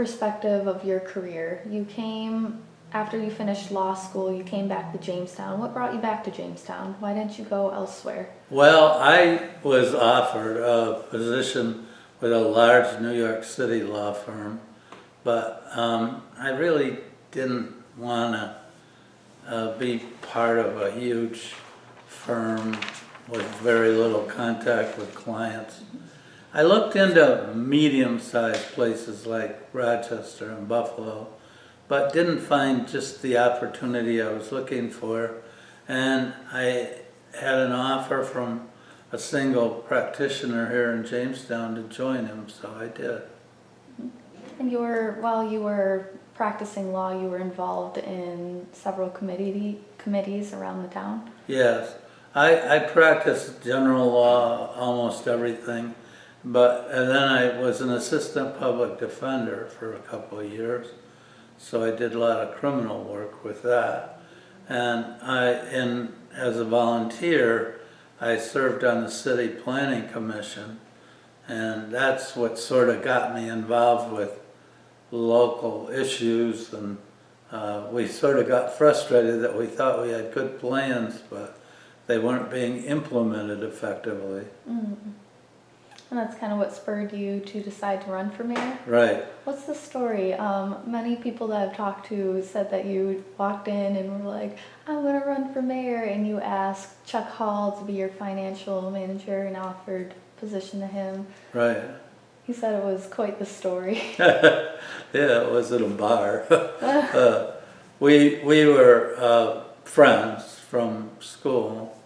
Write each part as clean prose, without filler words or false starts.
perspective of your career, you came after you finished law school, you came back to Jamestown. What brought you back to Jamestown? Why didn't you go elsewhere? Well, I was offered a position with a large New York City law firm, but I really didn't want to be part of a huge firm with very little contact with clients. I looked into medium-sized places like Rochester and Buffalo, but didn't find just the opportunity I was looking for. And I had an offer from a single practitioner here in Jamestown to join him, so I did. And while you were practicing law, you were involved in several committees around the town? Yes, I practiced general law, almost everything, and then I was an assistant public defender for a couple of years. So I did a lot of criminal work with that. And as a volunteer, I served on the City Planning Commission, and that's what sort of got me involved with local issues. And we sort of got frustrated that we thought we had good plans, but they weren't being implemented effectively. Mm-hmm. And that's kind of what spurred you to decide to run for mayor? Right. What's the story? Many people that I've talked to said that you walked in and were like, I'm going to run for mayor, and you asked Chuck Hall to be your financial manager and offered position to him. Right. He said it was quite the story. Yeah, it was at a bar. We were friends from school,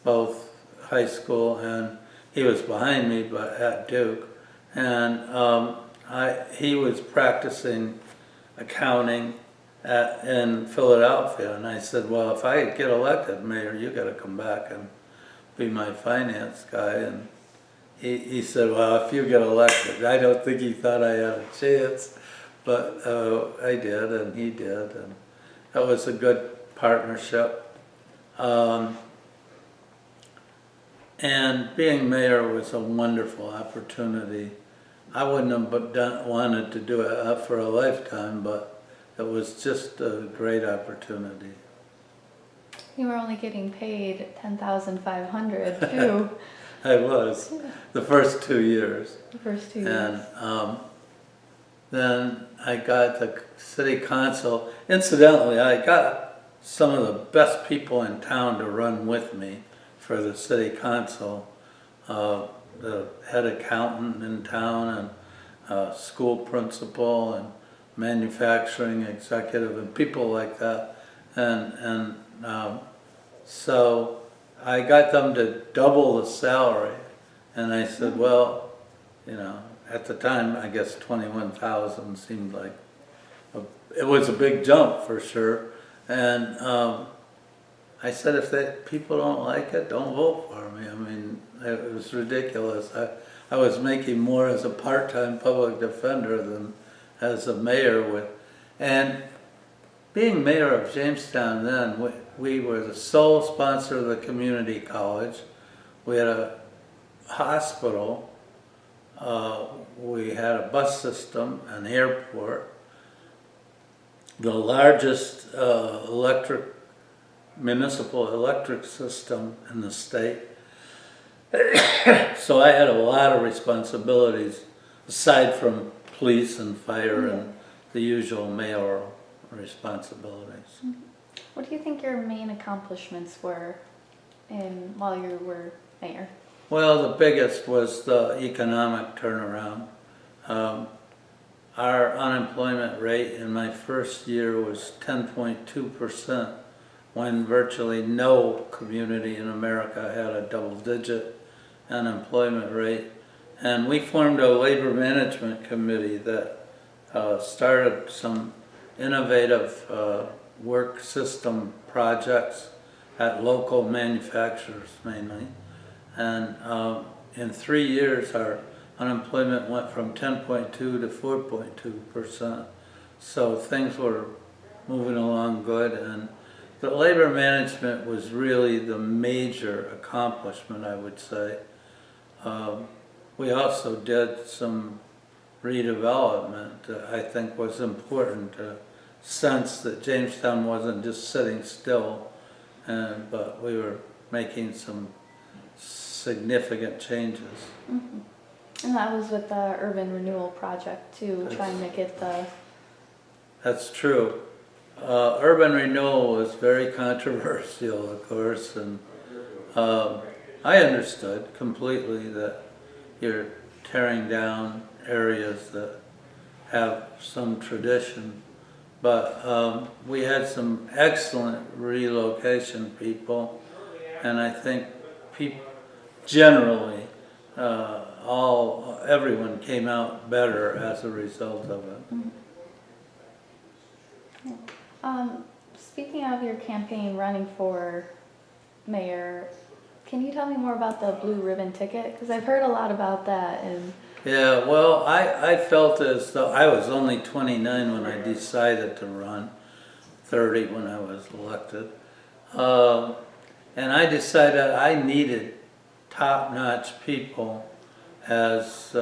both high school, and he was behind me, but at Duke, and he was practicing accounting in Philadelphia, and I said, well, if I get elected mayor, you got to come back and be my finance guy. And he said, well, if you get elected. I don't think he thought I had a chance, but I did, and he did, and that was a good partnership. And being mayor was a wonderful opportunity. I wouldn't have wanted to do it for a lifetime, but it was just a great opportunity. You were only getting paid $10,500 too. I was, the first 2 years. The first 2 years. And then I got the city council. Incidentally, I got some of the best people in town to run with me for the city council, the head accountant in town, and school principal, and manufacturing executive, and people like that. And so I got them to double the salary, and I said, well, you know, at the time, I guess 21,000 seemed like it was a big jump for sure. And I said, if people don't like it, don't vote for me. I mean, it was ridiculous. I was making more as a part-time public defender than as a mayor. And being mayor of Jamestown then, we were the sole sponsor of the community college. We had a hospital. We had a bus system, an airport, the largest municipal electric system in the state. So I had a lot of responsibilities aside from police and fire and the usual mayoral responsibilities. What do you think your main accomplishments were while you were mayor? Well, the biggest was the economic turnaround. Our unemployment rate in my first year was 10.2%, when virtually no community in America had a double-digit unemployment rate. And we formed a labor management committee that started some innovative work system projects at local manufacturers mainly. And in 3 years, our unemployment went from 10.2 to 4.2%. So things were moving along good, and the labor management was really the major accomplishment, I would say. We also did some redevelopment, I think was important to sense that Jamestown wasn't just sitting still, but we were making some significant changes. Mhm. And that was with the urban renewal project too, trying to get the... That's true. Urban renewal was very controversial, of course, and I understood completely that you're tearing down areas that have some tradition, but we had some excellent relocation people, and I think people generally, everyone came out better as a result of it. Mhm. Speaking of your campaign running for mayor, can you tell me more about the blue ribbon ticket? Because I've heard a lot about that. And Yeah, well, I felt as though I was only 29 when I decided to run, 30 when I was elected. And I decided I needed top-notch people as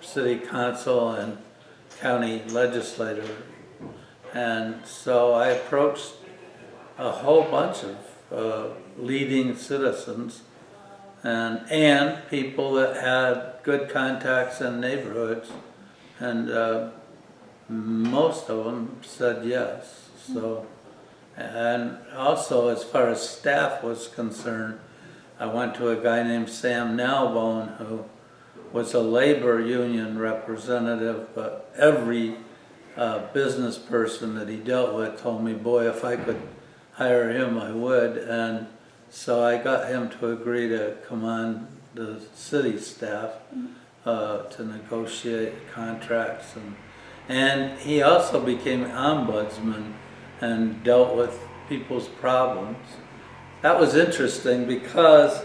city council and county legislator. And so I approached a whole bunch of leading citizens and people that had good contacts in neighborhoods, and most of them said yes. So, and also as far as staff was concerned, I went to a guy named Sam Nalbone, who was a labor union representative, but every business person that he dealt with told me, boy, if I could hire him, I would. And so I got him to agree to come on the city staff to negotiate contracts. And he also became ombudsman and dealt with people's problems. That was interesting because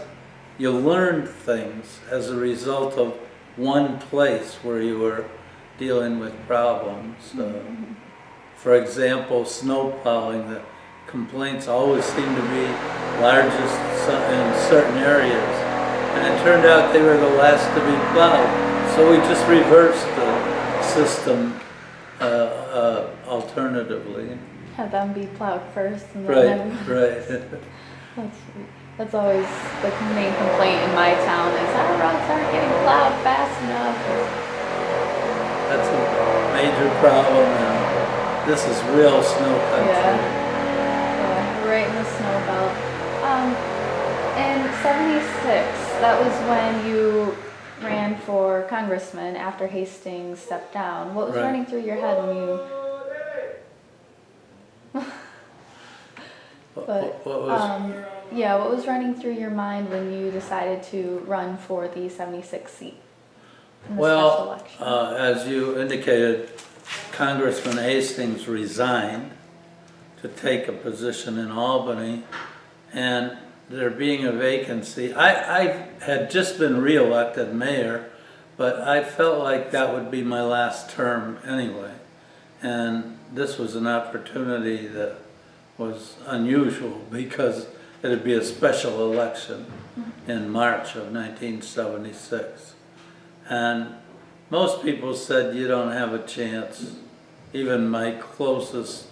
you learned things as a result of one place where you were dealing with problems. For example, snow plowing, the complaints always seemed to be largest in certain areas. And it turned out they were the last to be plowed. So we just reversed the system alternatively. have them be plowed first, and then Right. that's always the main complaint in my town is our roads aren't getting plowed fast enough. That's a major problem, and this is real snow country. Yeah, right in the snow belt. In '76, that was when you ran for congressman after Hastings stepped down. What was Right. running through your head when you... But, What was, yeah, what was running through your mind when you decided to run for the 76th seat in the special election? as you indicated, Congressman Hastings resigned to take a position in Albany, and there being a vacancy, I had just been reelected mayor, but I felt like that would be my last term anyway. And this was an opportunity that was unusual because it'd be a special election in March of 1976. And most people said you don't have a chance. Even my closest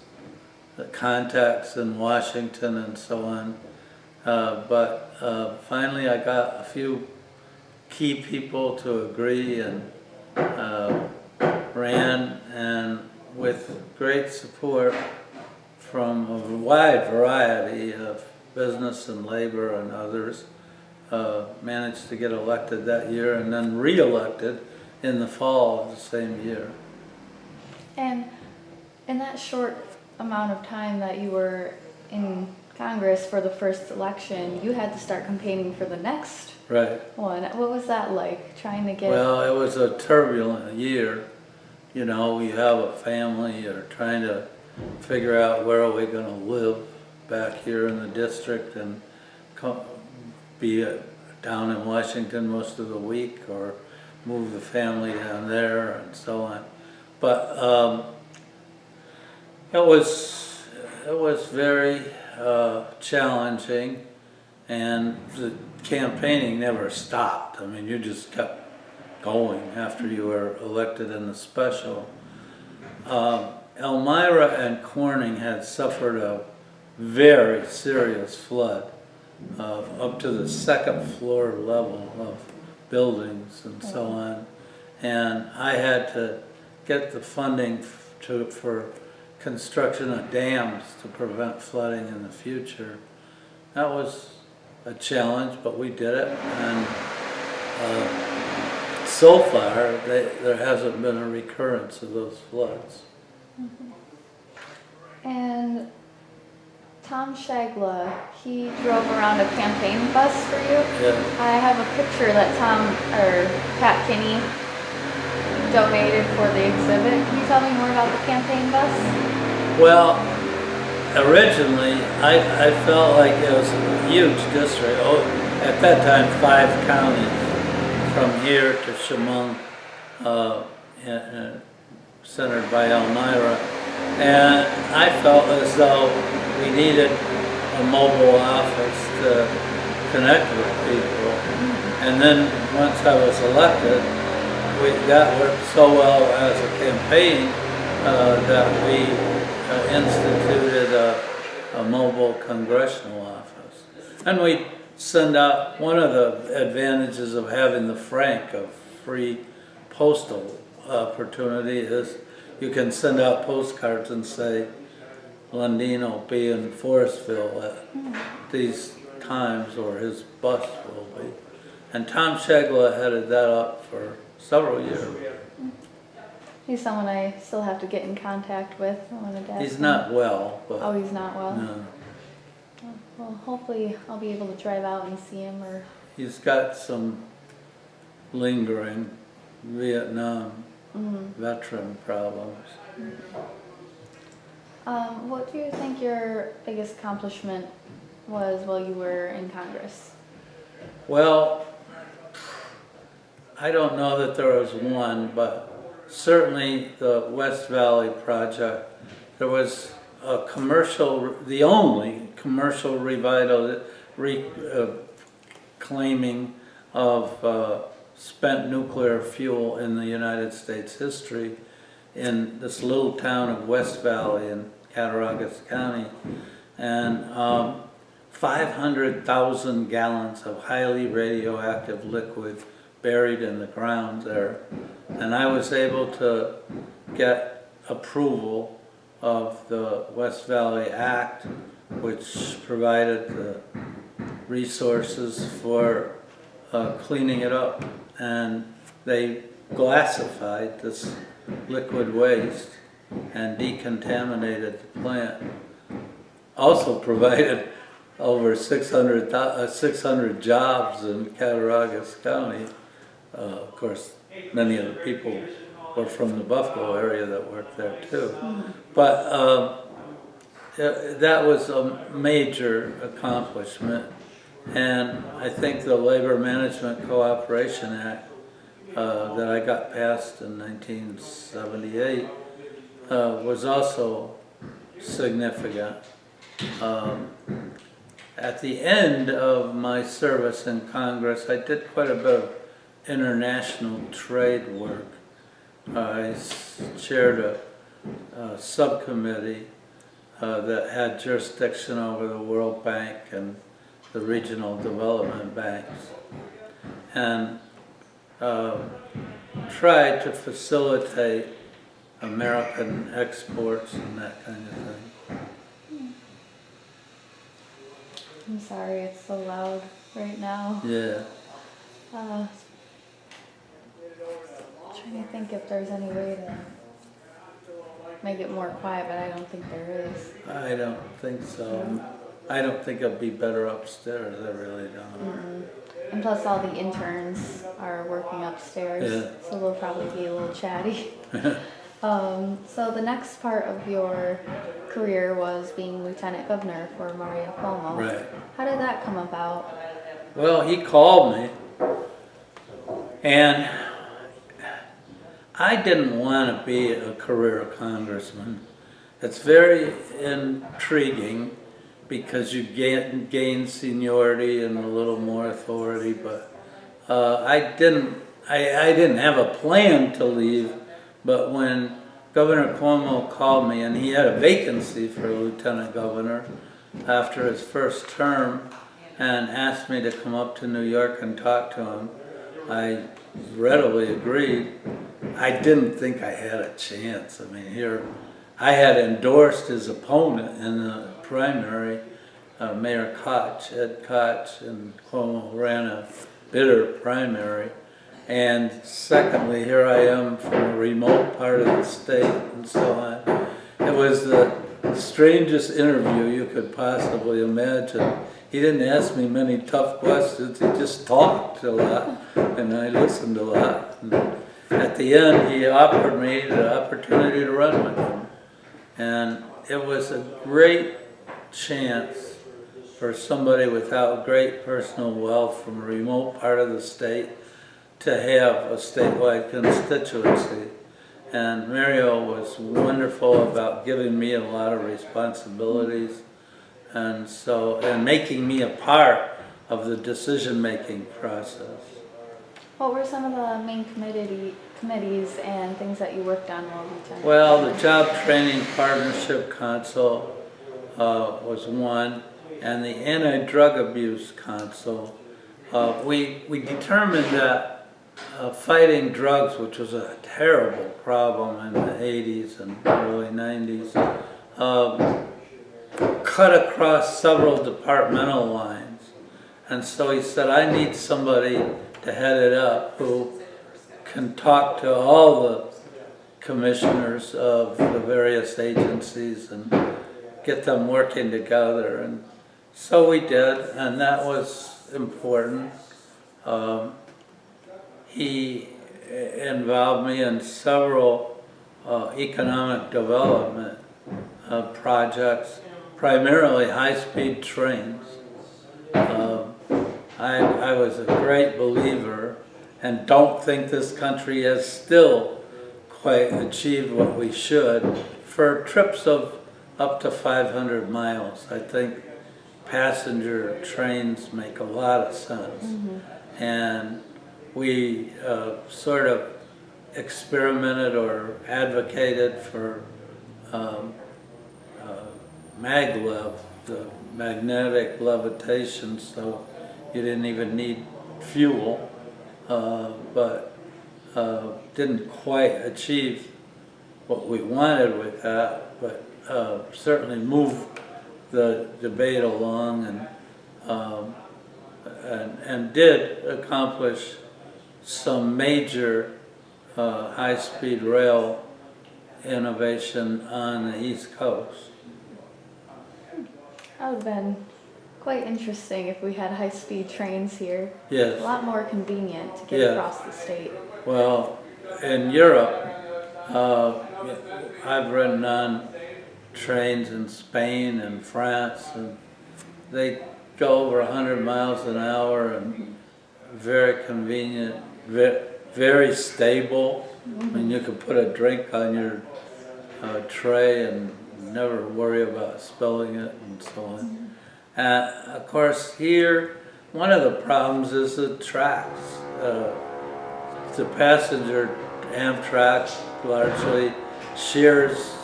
contacts in Washington and so on. But finally I got a few key people to agree and ran, and with great support from a wide variety of business and labor and others, managed to get elected that year and then re-elected in the fall of the same year. And in that short amount of time that you were in Congress for the first election, you had to start campaigning for the next Right. one. What was that like, trying to get... Well, it was a turbulent year. You know, you have a family, you're trying to figure out where are we going to live back here in the district and be down in Washington most of the week or move the family down there and so on. But it was very challenging, and the campaigning never stopped. I mean, you just kept going after you were elected in the special. Elmira and Corning had suffered a very serious flood up to the second floor level of buildings and so on. And I had to get the funding for construction of dams to prevent flooding in the future. That was a challenge, but we did it. And so far, there hasn't been a recurrence of those floods. And Tom Shagla, he drove around a campaign bus for you. Yeah. I have a picture that Pat Kinney donated for the exhibit. Can you tell me more about the campaign bus? Well, originally, I felt like it was a huge district. Oh, at that time, 5 counties, from here to Chemung, centered by Elmira. And I felt as though we needed a mobile office to connect with people. And then once I was elected, that worked so well as a campaign that we instituted a mobile congressional office. And we send out, one of the advantages of having the franc of free postal opportunity is you can send out postcards and say, Lundine will be in Forestville at these times, or his bus will be. And Tom Shagla headed that up for several years. He's someone I still have to get in contact with. I wanted to ask He's him. not well, but Oh, he's not well? no. Well, hopefully I'll be able to drive out and see him. Or He's got some lingering Vietnam veteran problems. what do you think your biggest accomplishment was while you were in Congress? Well, I don't know that there was one, but certainly the West Valley project, there was a commercial, the only commercial reclaiming of spent nuclear fuel in the United States history in this little town of West Valley in Cattaraugus County. And 500,000 gallons of highly radioactive liquid buried in the ground there. And I was able to get approval of the West Valley Act, which provided the resources for cleaning it up. And they glassified this liquid waste and decontaminated the plant. Also provided over 600 jobs in Cattaraugus County. Of course, many of the people were from the Buffalo area that worked there too. But that was a major accomplishment. And I think the Labor Management Cooperation Act that I got passed in 1978 was also significant. At the end of my service in Congress, I did quite a bit of international trade work. I chaired a subcommittee that had jurisdiction over the World Bank and the regional development banks, and tried to facilitate American exports and that kind of thing. I'm sorry, it's so loud right now. Yeah. Trying to think if there's any way to make it more quiet, but I don't think there is. I don't think so. I don't think it'll be better upstairs. I really don't. And plus all the interns are working upstairs, Yeah. so they'll probably be a little chatty. So the next part of your career was being lieutenant governor for Mario Cuomo. Right. How did that come about? Well, he called me, and I didn't want to be a career congressman. It's very intriguing because you gain seniority and a little more authority, but I didn't I didn't have a plan to leave, but when Governor Cuomo called me and he had a vacancy for lieutenant governor after his first term and asked me to come up to New York and talk to him, I readily agreed. I didn't think I had a chance. I mean, here, I had endorsed his opponent in the primary, Mayor Koch, Ed Koch, and Cuomo ran a bitter primary. And secondly, here I am from a remote part of the state and so on. It was the strangest interview you could possibly imagine. He didn't ask me many tough questions, he just talked a lot, and I listened a lot. And at the end, he offered me the opportunity to run with him. And it was a great chance for somebody without great personal wealth from a remote part of the state to have a statewide constituency. And Mario was wonderful about giving me a lot of responsibilities and making me a part of the decision-making process. What were some of the main committees and things that you worked on while lieutenant? Well, the Job Training Partnership Council was one, and the Anti-Drug Abuse Council. We determined that fighting drugs, which was a terrible problem in the 80s and early 90s, cut across several departmental lines. And so he said, I need somebody to head it up who can talk to all the commissioners of the various agencies and get them working together. And so we did, and that was important. He involved me in several economic development projects, primarily high-speed trains. I was a great believer and don't think this country has still quite achieved what we should for trips of up to 500 miles. I think passenger trains make a lot of sense. Mm-hmm. And we sort of experimented or advocated for maglev, the magnetic levitation, so you didn't even need fuel, but didn't quite achieve what we wanted with that, but certainly moved the debate along and did accomplish some major high-speed rail innovation on the East Coast. That would have been quite interesting if we had high-speed trains here. Yes. A lot more convenient to get across the state. Well, in Europe, I've ridden on trains in Spain and France, and they go over 100 miles an hour and very convenient, very stable. Mm-hmm. I mean, you could put a drink on your tray and never worry about spilling it and so on. Mm-hmm. Of course, here, one of the problems is the tracks. The passenger Amtrak largely shares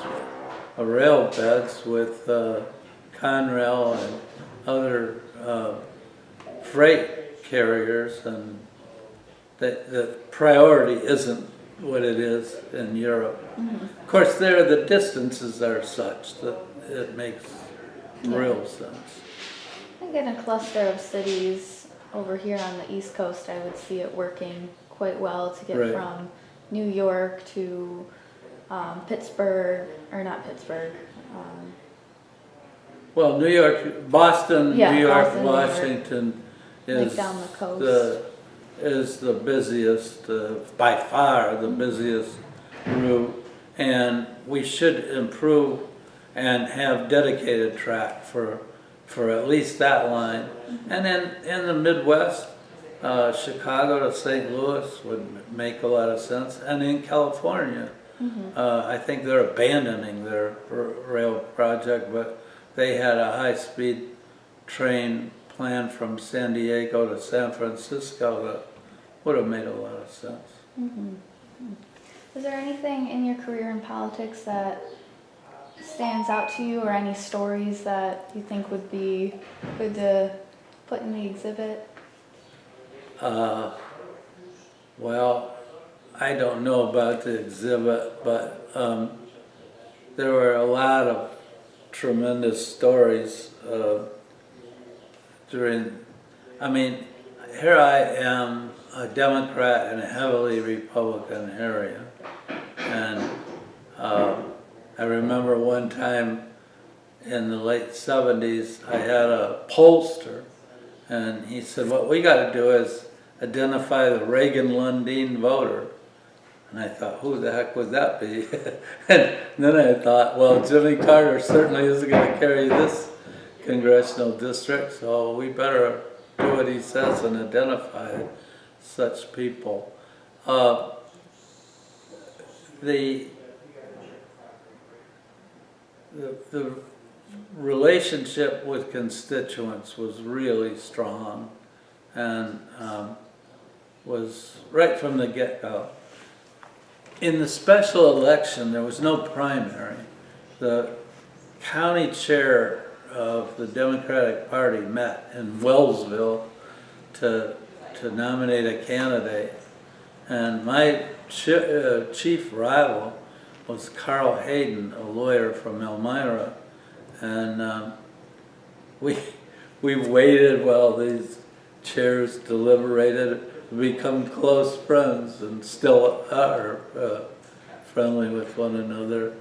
rail beds with Conrail and other freight carriers, and the priority isn't what it is in Europe. Mm-hmm. Of course, there the distances are such that it makes real sense. I think in a cluster of cities over here on the East Coast, I would see it working quite well to get from New York to Pittsburgh, or not Pittsburgh. Well, New York, Boston, yeah, New York, Boston, Washington like down the coast. Is the busiest, by far the busiest route, and we should improve and have dedicated track for at least that line. Mm-hmm. And then in the Midwest, Chicago to St. Louis would make a lot of sense, and in California, mm-hmm. I think they're abandoning their rail project, but they had a high-speed train planned from San Diego to San Francisco that would have made a lot of sense. Mm-hmm. Is there anything in your career in politics that stands out to you, or any stories that you think would be good to put in the exhibit? Well, I don't know about the exhibit, but there were a lot of tremendous stories here I am, a Democrat in a heavily Republican area, and I remember one time in the late 70s, I had a pollster, and he said, what we got to do is identify the Reagan-Lundine voter. And I thought, who the heck would that be? And then I thought, well, Jimmy Carter certainly isn't going to carry this congressional district, so we better do what he says and identify such people. The relationship with constituents was really strong, and was right from the get-go. In the special election, there was no primary. The county chair of the Democratic Party met in Wellsville to nominate a candidate, and my chief rival was Carl Hayden, a lawyer from Elmira, and we waited while these chairs deliberated, become close friends, and still are friendly with one another.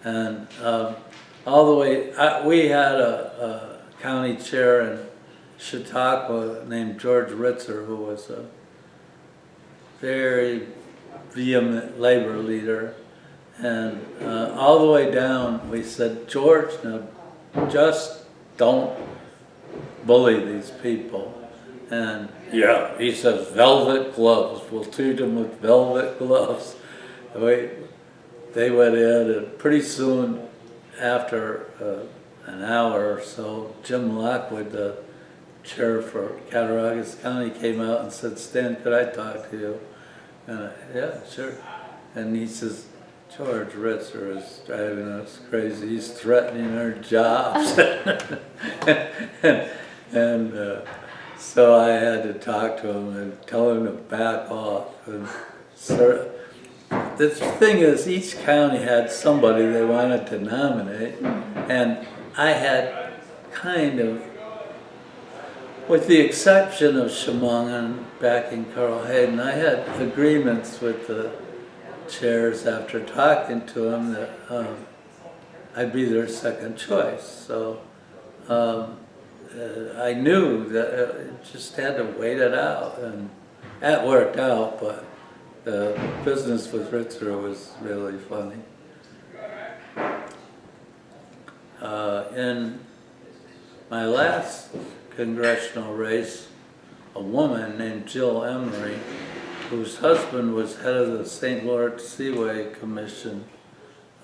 And all the way, we had a county chair in Chautauqua named George Ritzer, who was a very vehement labor leader. And all the way down, we said, George, now just don't bully these people. And yeah, he says, velvet gloves, we'll treat them with velvet gloves. They went in, and pretty soon, after an hour or so, Jim Lockwood, the chair for Cattaraugus County, came out and said, Stan, could I talk to you? And yeah, sure. And he says, George Ritzer is driving us crazy. He's threatening our jobs. and so I had to talk to him and tell him to back off. And so, the thing is, each county had somebody they wanted to nominate, and I had kind of, with the exception of Chemung backing Carl Hayden, I had agreements with the chairs after talking to him that I'd be their second choice. So I knew that I just had to wait it out, and that worked out, but the business with Ritzer was really funny. In my last congressional race, a woman named Jill Emery, whose husband was head of the St. Lawrence Seaway Commission,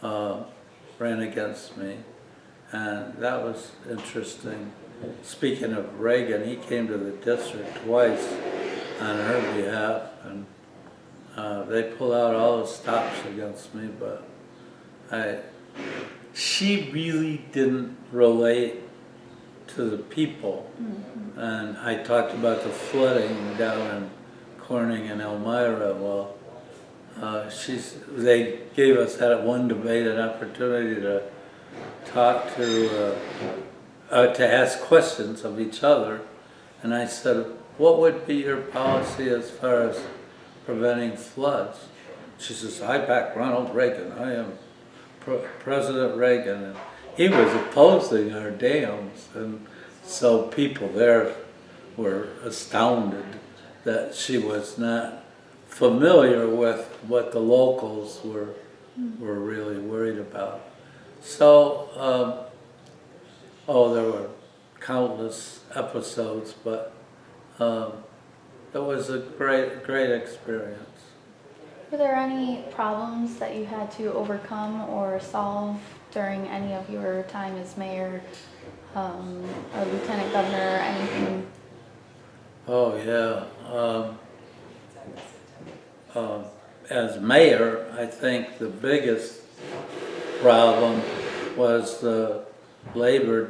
ran against me, and that was interesting. Speaking of Reagan, he came to the district twice on her behalf, and they pulled out all the stops against me, but she really didn't relate to the people. Mm-hmm. And I talked about the flooding down in Corning and Elmira. Well, they gave us at one debate an opportunity to talk to ask questions of each other, and I said, what would be your policy as far as preventing floods? She says, I back Ronald Reagan. I am President Reagan. And he was opposing our dams, and so people there were astounded that she was not familiar with what the locals were really worried about. So, there were countless episodes, but it was a great experience. Were there any problems that you had to overcome or solve during any of your time as mayor, or lieutenant governor, or anything? Oh yeah. as mayor, I think the biggest problem was the labor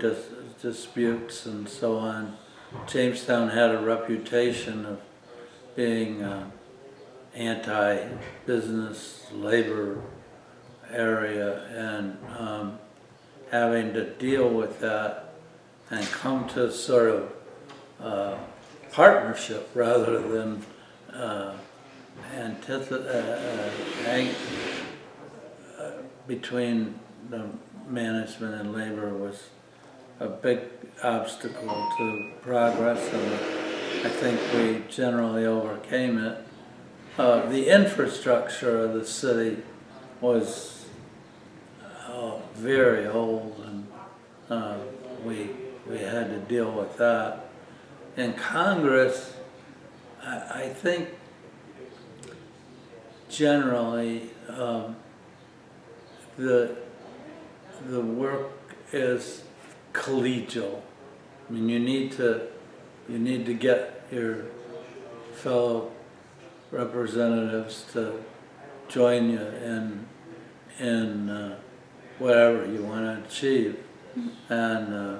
disputes and so on. Jamestown had a reputation of being anti-business labor area, and having to deal with that and come to sort of partnership rather than between the management and labor was a big obstacle to progress, and I think we generally overcame it. The infrastructure of the city was very old, and we had to deal with that. In Congress, I think generally the work is collegial. I mean, you need to get your fellow representatives to join you in whatever you want to achieve, and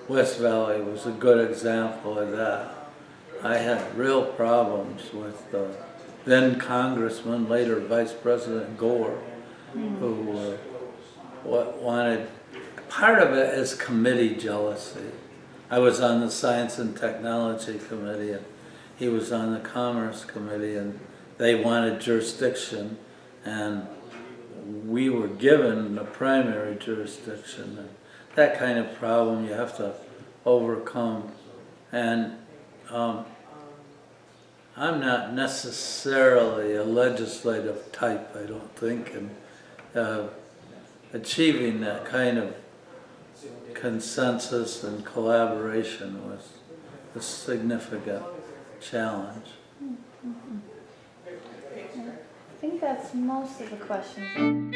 West Valley was a good example of that. I had real problems with then Congressman, later Vice President Gore, who wanted, part of it is committee jealousy. I was on the Science and Technology Committee, and he was on the Commerce Committee, and they wanted jurisdiction, and we were given the primary jurisdiction. And that kind of problem you have to overcome. And I'm not necessarily a legislative type, I don't think, and achieving that kind of consensus and collaboration was a significant challenge. I think that's most of the questions.